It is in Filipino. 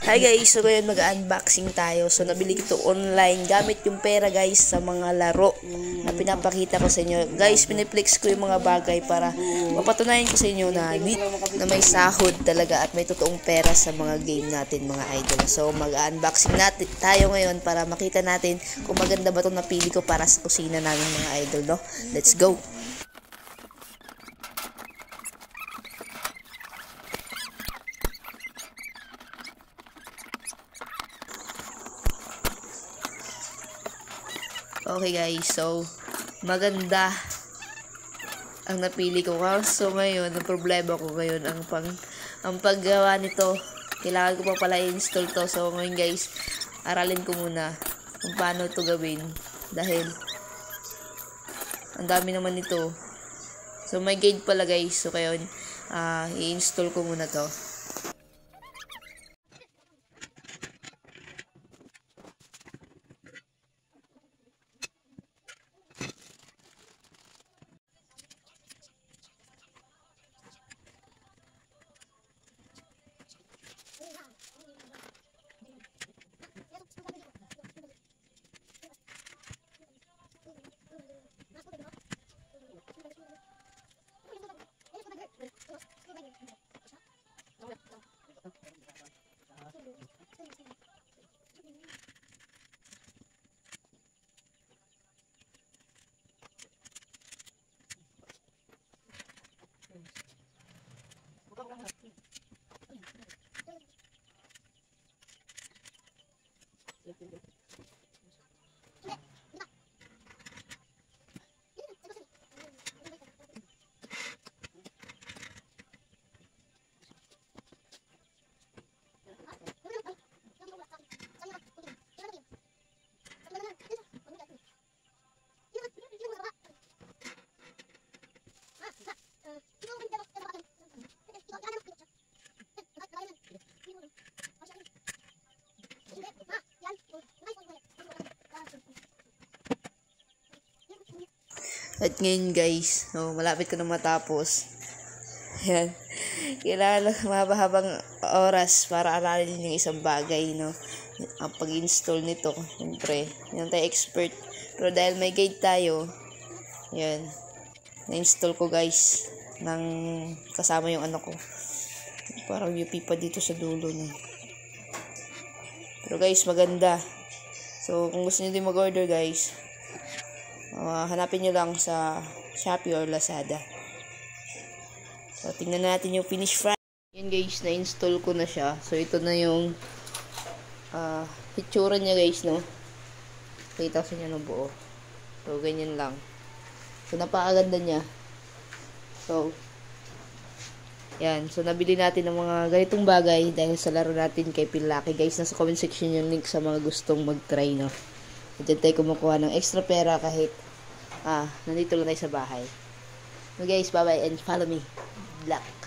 Hi guys, so ngayon mag-unboxing tayo. So nabili ko ito online gamit yung pera guys sa mga laro na pinapakita ko sa inyo. Guys, piniplex ko yung mga bagay para mapatunayan ko sa inyo na may sahod talaga at may totoong pera sa mga game natin mga idol. So mag-unboxing natin tayo ngayon para makita natin kung maganda ba itong napili ko para sa kusina namin mga idol, no? Let's go! Okay guys, so maganda ang napili ko. So ngayon, ang problema ko ngayon, ang paggawa nito, kailangan ko pa pala i-install to. So ngayon guys, aralin ko muna kung paano ito gawin dahil ang dami naman nito. So may guide pala guys, so ngayon i-install ko muna to. At ngayon guys, malapit ko na matapos. Yan. Kailangan lang mahabang oras para aralin yung isang bagay, no? Ang pag-install nito, siyempre, yan tayo expert. Pero dahil may guide tayo, yan, na-install ko guys, ng kasama yung ano ko. Parang UP pa dito sa dulo, no? Pero guys, maganda. So, kung gusto nyo din mag-order guys, hanapin nyo lang sa Shopee or Lazada. So, tingnan natin yung finish product. Yan guys, na-install ko na siya. So, ito na yung itsura niya guys, no? Kita ko sa inyo ng buo. So, ganyan lang. So, napakaganda niya. So, yan. So, nabili natin ng mga ganitong bagay dahil sa laro natin kay Pilaki. Guys, nasa comment section yung link sa mga gustong mag-try, no? At dyan tayo kumukuha ng extra pera kahit nandito lang tayo sa bahay. So guys, bye-bye and follow me. Black.